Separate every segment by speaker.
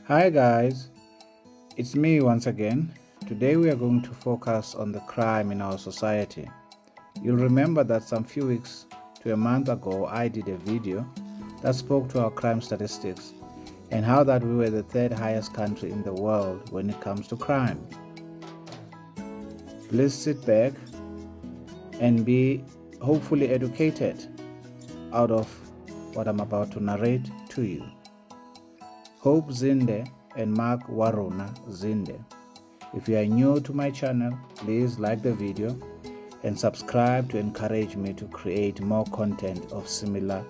Speaker 1: Hi guys, it's me once again. Today we are going to focus on the crime in our society. You'll remember that some few weeks to a month ago I did a video that spoke to our crime statistics and how that we were the third highest country in the world when it comes to crime. Please sit back and be hopefully educated out of what I'm about to narrate to you. Hope Zinde and Warona Zinde. If you are new to my channel, please like the video and subscribe to encourage me to create more content of similar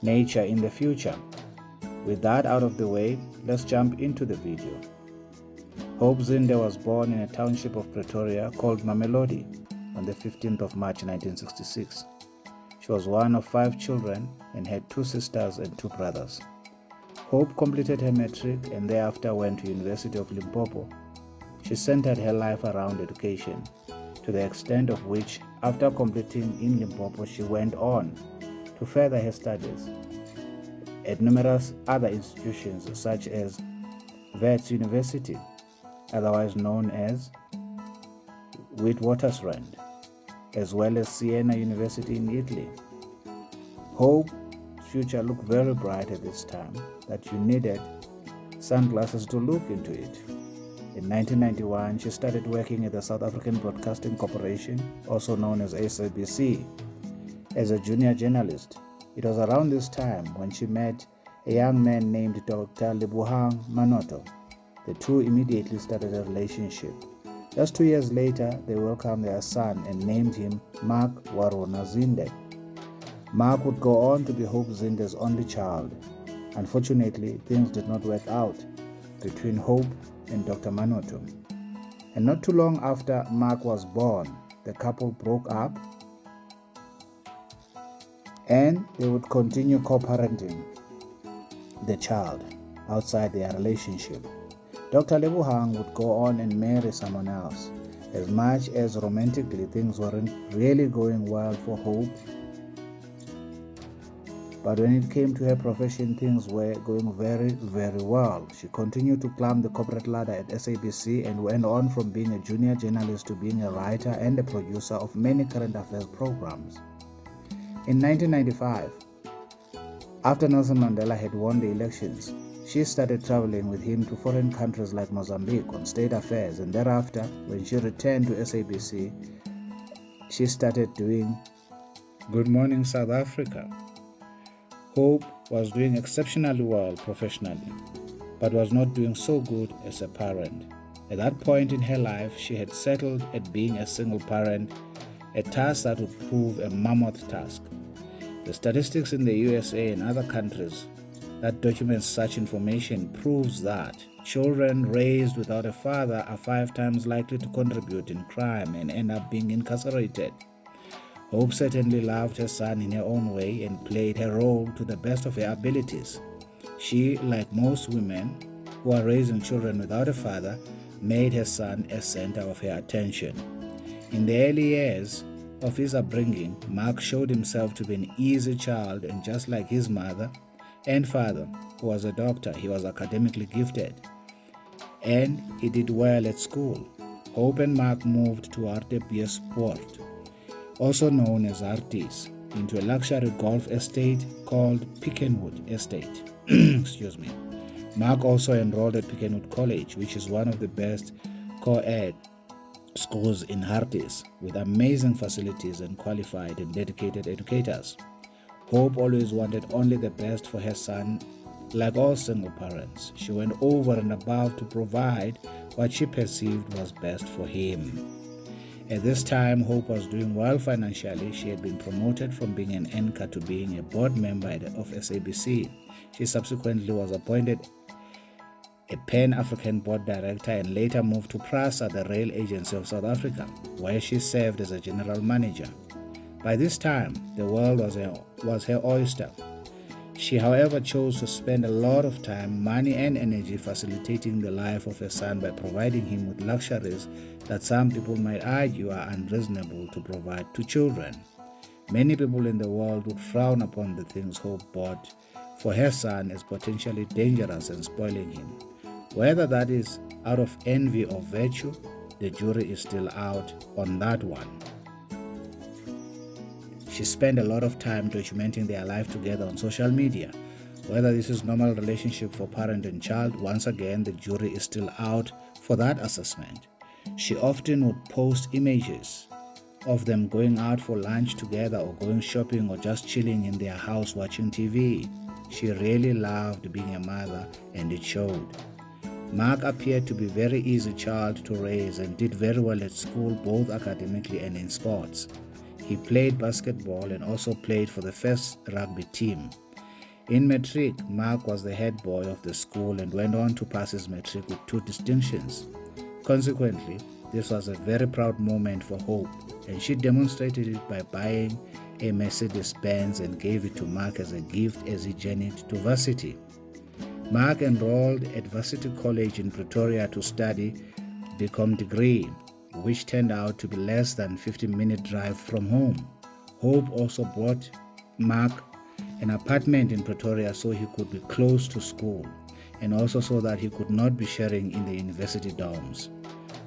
Speaker 1: nature in the future. With that out of the way, let's jump into the video. Hope Zinde was born in a township of Pretoria called Mamelodi on the 15th of March 1966. She was one of 5 children and had 2 sisters and 2 brothers. Hope completed her matric and thereafter went to University of Limpopo. She centered her life around education, to the extent of which, after completing in Limpopo, she went on to further her studies at numerous other institutions such as Wits University, otherwise known as Witwatersrand, as well as Siena University in Italy. Hope's future looked very bright at this time that you needed sunglasses to look into it. In 1991, she started working at the South African Broadcasting Corporation, also known as SABC, as a junior journalist. It was around this time when she met a young man named Dr. Lebohang Manoto. The two immediately started a relationship. Just 2 years later, they welcomed their son and named him Warona Zinde. Mark would go on to be Hope Zinde's only child. Unfortunately, things did not work out between Hope and Dr. Manoto. And not too long after Mark was born, the couple broke up and they would continue co-parenting the child outside their relationship. Dr. Lebohang would go on and marry someone else. As much as romantically things weren't really going well for Hope, but when it came to her profession, things were going very, very well. She continued to climb the corporate ladder at SABC and went on from being a junior journalist to being a writer and a producer of many current affairs programs. In 1995, after Nelson Mandela had won the elections, she started traveling with him to foreign countries like Mozambique on state affairs, and thereafter, when she returned to SABC, she started doing Good Morning South Africa. Hope was doing exceptionally well professionally, but was not doing so good as a parent. At that point in her life, she had settled at being a single parent, a task that would prove a mammoth task. The statistics in the USA and other countries that documents such information proves that children raised without a father are 5 times likely to contribute in crime and end up being incarcerated. Hope certainly loved her son in her own way and played her role to the best of her abilities. She, like most women who are raising children without a father, made her son a center of her attention. In the early years of his upbringing, Mark showed himself to be an easy child, and just like his mother and father, who was a doctor, he was academically gifted and he did well at school. Hope and Mark moved to RTP Sport, also known as Artis, into a luxury golf estate called Pickenwood Estate. Excuse me. Mark also enrolled at Pickenwood College, which is one of the best co-ed schools in Artis, with amazing facilities and qualified and dedicated educators. Hope always wanted only the best for her son. Like all single parents, she went over and above to provide what she perceived was best for him. At this time, Hope was doing well financially. She had been promoted from being an anchor to being a board member of SABC. She subsequently was appointed a Pan-African board director and later moved to PRASA, the rail agency of South Africa, where she served as a general manager. By this time, the world was her oyster. She, however, chose to spend a lot of time, money, and energy facilitating the life of her son by providing him with luxuries that some people might argue are unreasonable to provide to children. Many people in the world would frown upon the things Hope bought for her son as potentially dangerous and spoiling him. Whether that is out of envy or virtue, the jury is still out on that one. She spent a lot of time documenting their life together on social media. Whether this is normal relationship for parent and child, once again, the jury is still out for that assessment. She often would post images of them going out for lunch together or going shopping or just chilling in their house watching TV. She really loved being a mother, and it showed. Mark appeared to be a very easy child to raise and did very well at school, both academically and in sports. He played basketball and also played for the first rugby team. In matric, Mark was the head boy of the school and went on to pass his matric with 2 distinctions. Consequently, this was a very proud moment for Hope, and she demonstrated it by buying a Mercedes-Benz and gave it to Mark as a gift as he journeyed to varsity. Mark enrolled at Varsity College in Pretoria to study BCom degree, which turned out to be less than 15-minute drive from home. Hope also bought Mark an apartment in Pretoria so he could be close to school, and also so that he could not be sharing in the university dorms.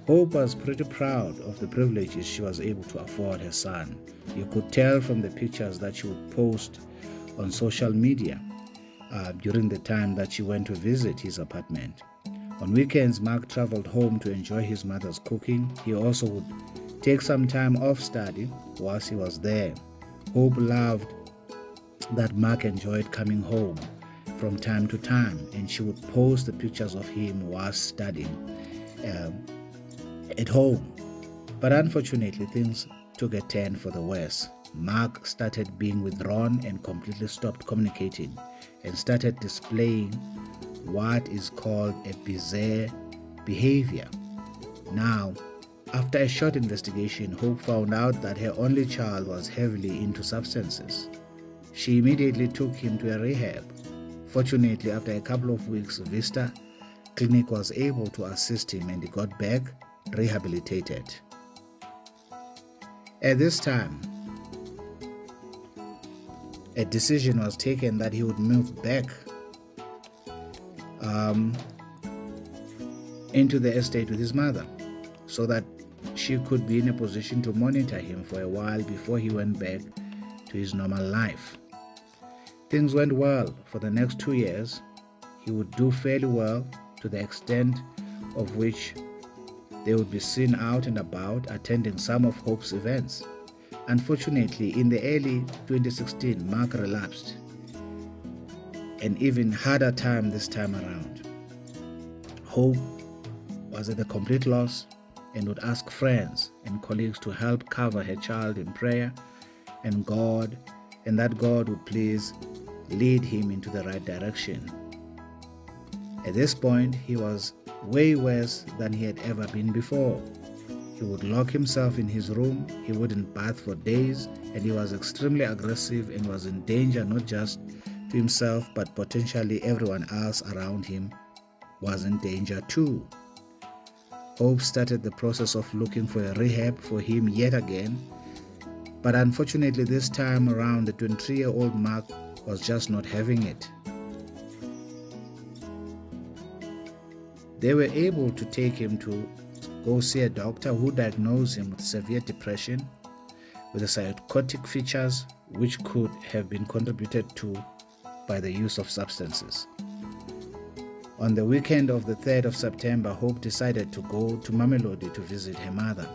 Speaker 1: Hope was pretty proud of the privileges she was able to afford her son. You could tell from the pictures that she would post on social media during the time that she went to visit his apartment. On weekends, Mark traveled home to enjoy his mother's cooking. He also would take some time off study whilst he was there. Hope loved that Mark enjoyed coming home from time to time, and she would post the pictures of him whilst studying at home. But unfortunately, things took a turn for the worse. Mark started being withdrawn and completely stopped communicating and started displaying what is called a bizarre behavior. Now, after a short investigation, Hope found out that her only child was heavily into substances. She immediately took him to a rehab. Fortunately, after a couple of weeks, Vista Clinic was able to assist him and he got back rehabilitated. At this time, a decision was taken that he would move back into the estate with his mother so that she could be in a position to monitor him for a while before he went back to his normal life. Things went well for the next 2 years. He would do fairly well to the extent of which they would be seen out and about attending some of Hope's events. Unfortunately, in the early 2016, Mark relapsed, an even harder time this time around. Hope was at a complete loss and would ask friends and colleagues to help cover her child in prayer and that God would please lead him into the right direction. At this point, he was way worse than he had ever been before. He would lock himself in his room, he wouldn't bath for days, and he was extremely aggressive and was in danger not just to himself but potentially everyone else around him was in danger too. Hope started the process of looking for a rehab for him yet again, but unfortunately this time around the 23-year-old Mark was just not having it. They were able to take him to go see a doctor who diagnosed him with severe depression with the psychotic features which could have been contributed to by the use of substances. On the weekend of the 3rd of September, Hope decided to go to Mamelodi to visit her mother.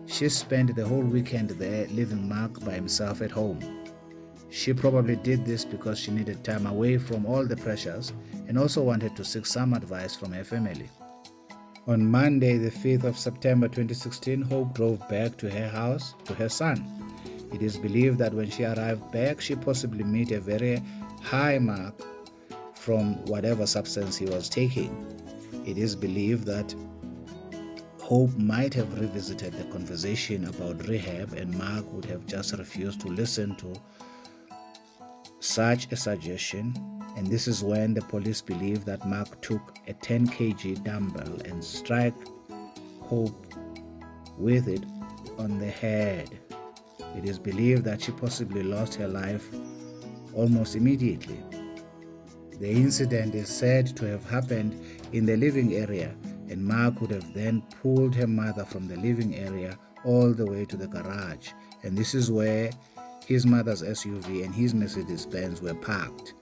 Speaker 1: She spent the whole weekend there, leaving Mark by himself at home. She probably did this because she needed time away from all the pressures and also wanted to seek some advice from her family. On Monday, the 5th of September 2016, Hope drove back to her house to her son. It is believed that when she arrived back, she possibly met a very high mark from whatever substance he was taking. It is believed that Hope might have revisited the conversation about rehab and Mark would have just refused to listen to such a suggestion, and this is when the police believe that Mark took a 10 kg dumbbell and struck Hope with it on the head. It is believed that she possibly lost her life almost immediately. The incident is said to have happened in the living area, and Mark would have then pulled her mother from the living area all the way to the garage, and this is where his mother's SUV and his Mercedes-Benz were parked.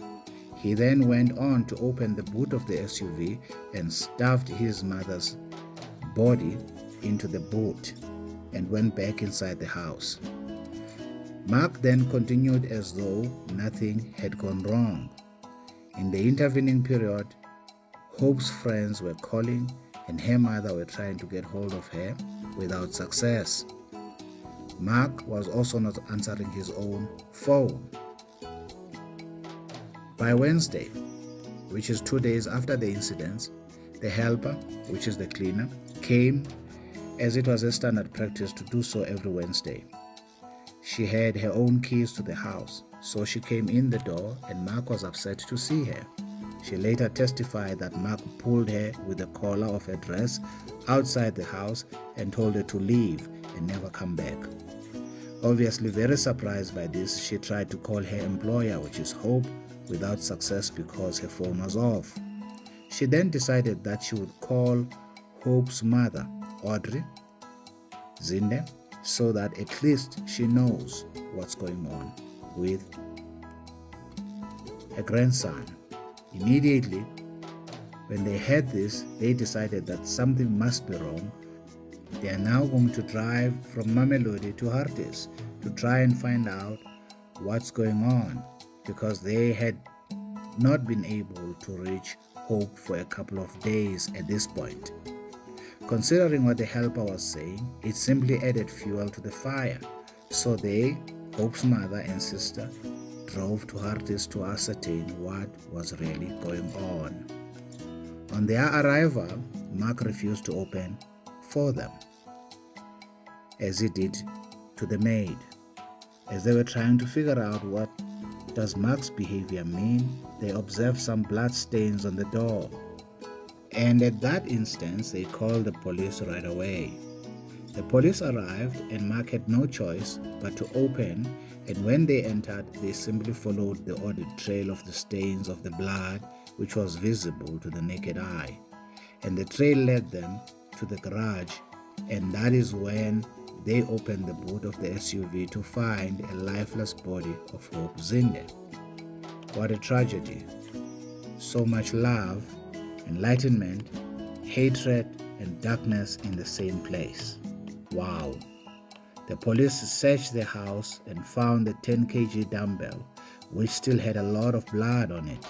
Speaker 1: He then went on to open the boot of the SUV and stuffed his mother's body into the boot and went back inside the house. Mark then continued as though nothing had gone wrong. In the intervening period, Hope's friends were calling and her mother were trying to get hold of her without success. Mark was also not answering his own phone. By Wednesday, which is 2 days after the incidents, the helper, which is the cleaner, came as it was a standard practice to do so every Wednesday. She had her own keys to the house, so she came in the door and Mark was upset to see her. She later testified that Mark pulled her with the collar of her dress outside the house and told her to leave and never come back. Obviously very surprised by this, she tried to call her employer, which is Hope, without success because her phone was off. She then decided that she would call Hope's mother, Hope Zinde, so that at least she knows what's going on with her grandson. Immediately, when they heard this, they decided that something must be wrong. They are now going to drive from Mamelodi to Hartis to try and find out what's going on, because they had not been able to reach Hope for a couple of days at this point. Considering what the helper was saying, it simply added fuel to the fire. So they, Hope's mother and sister, drove to Hartis to ascertain what was really going on. On their arrival, Mark refused to open for them, as he did to the maid. As they were trying to figure out what does Mark's behavior mean, they observed some blood stains on the door. And at that instance, they called the police right away. The police arrived and Mark had no choice but to open, and when they entered, they simply followed the audit trail of the stains of the blood, which was visible to the naked eye. And the trail led them to the garage, and that is when they opened the boot of the SUV to find a lifeless body of Hope Zinde. What a tragedy. So much love, enlightenment, hatred, and darkness in the same place. Wow. The police searched the house and found the 10 kg dumbbell, which still had a lot of blood on it.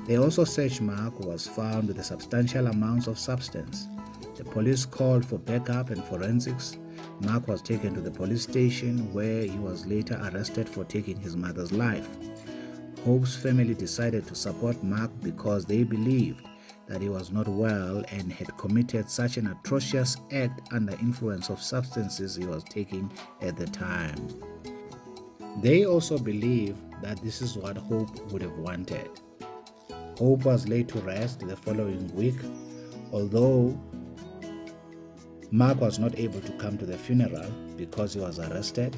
Speaker 1: They also searched Mark, who was found with a substantial amounts of substance. The police called for backup and forensics. Mark was taken to the police station, where he was later arrested for taking his mother's life. Hope's family decided to support Mark because they believed that he was not well and had committed such an atrocious act under influence of substances he was taking at the time. They also believe that this is what Hope would have wanted. Hope was laid to rest the following week, although Mark was not able to come to the funeral because he was arrested.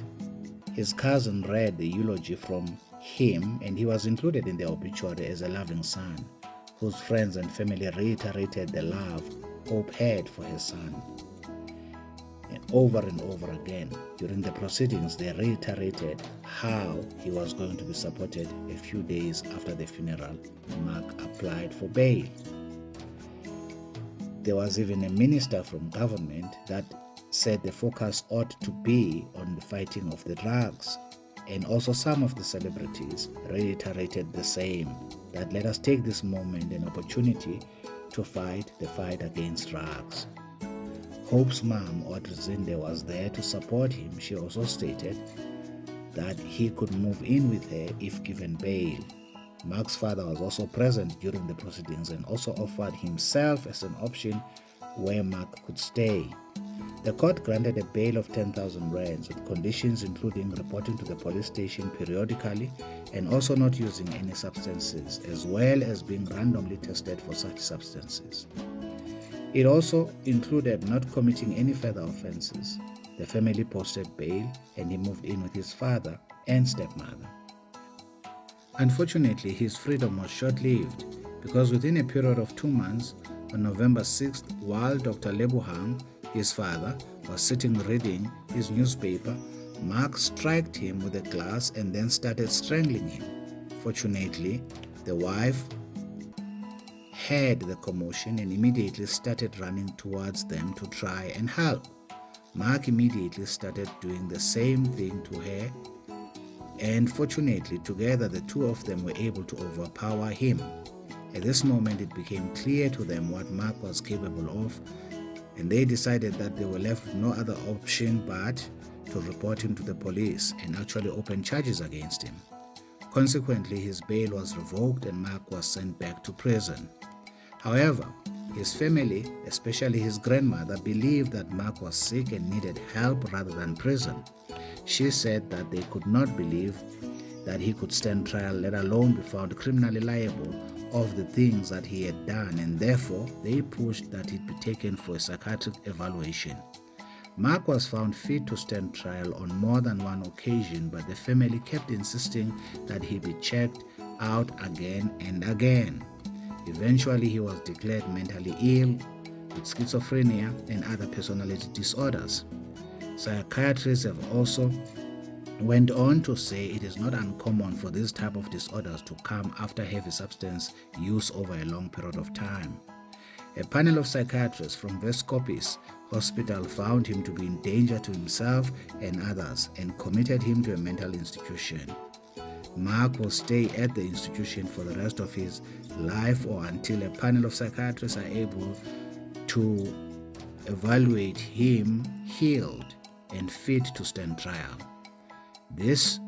Speaker 1: His cousin read the eulogy from him, and he was included in the obituary as a loving son, whose friends and family reiterated the love Hope had for her son. And over again, during the proceedings, they reiterated how he was going to be supported. A few days after the funeral, Mark applied for bail. There was even a minister from government that said the focus ought to be on the fighting of the drugs. And also some of the celebrities reiterated the same, that let us take this moment and opportunity to fight the fight against drugs. Hope's mom, Hope Zinde, was there to support him. She also stated that he could move in with her if given bail. Mark's father was also present during the proceedings and also offered himself as an option where Mark could stay. The court granted a bail of 10,000 rands with conditions including reporting to the police station periodically and also not using any substances, as well as being randomly tested for such substances. It also included not committing any further offenses. The family posted bail and he moved in with his father and stepmother. Unfortunately, his freedom was short-lived because within a period of 2 months, on November 6th, while Dr. Lebohang, his father, was sitting reading his newspaper, Mark struck him with a glass and then started strangling him. Fortunately, the wife heard the commotion and immediately started running towards them to try and help. Mark immediately started doing the same thing to her, and fortunately, together the two of them were able to overpower him. At this moment, it became clear to them what Mark was capable of, and they decided that they were left with no other option but to report him to the police and actually open charges against him. Consequently, his bail was revoked and Mark was sent back to prison. However, his family, especially his grandmother, believed that Mark was sick and needed help rather than prison. She said that they could not believe that he could stand trial, let alone be found criminally liable of the things that he had done, and therefore they pushed that he'd be taken for a psychiatric evaluation. Mark was found fit to stand trial on more than one occasion, but the family kept insisting that he be checked out again and again. Eventually, he was declared mentally ill with schizophrenia and other personality disorders. Psychiatrists have also went on to say it is not uncommon for this type of disorders to come after heavy substance use over a long period of time. A panel of psychiatrists from Vescopis Hospital found him to be in danger to himself and others and committed him to a mental institution. Mark will stay at the institution for the rest of his life or until a panel of psychiatrists are able to evaluate him healed and fit to stand trial. This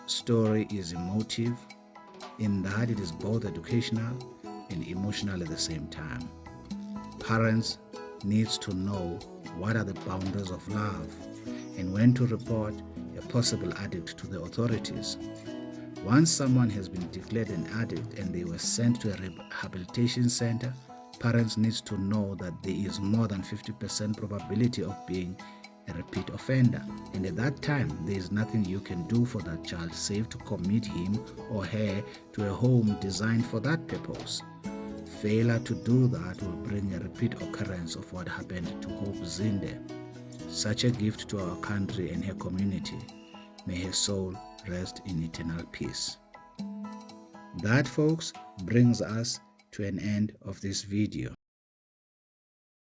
Speaker 1: story is emotive in that it is both educational and emotional at the same time. Parents need to know what are the boundaries of love and when to report a possible addict to the authorities. Once someone has been declared an addict and they were sent to a rehabilitation center, parents need to know that there is more than 50% probability of being a repeat offender, and at that time there is nothing you can do for that child save to commit him or her to a home designed for that purpose. Failure to do that will bring a repeat occurrence of what happened to Hope Zinde. Such a gift to our country and her community. May her soul rest in eternal peace. That, folks, brings us to an end of this video.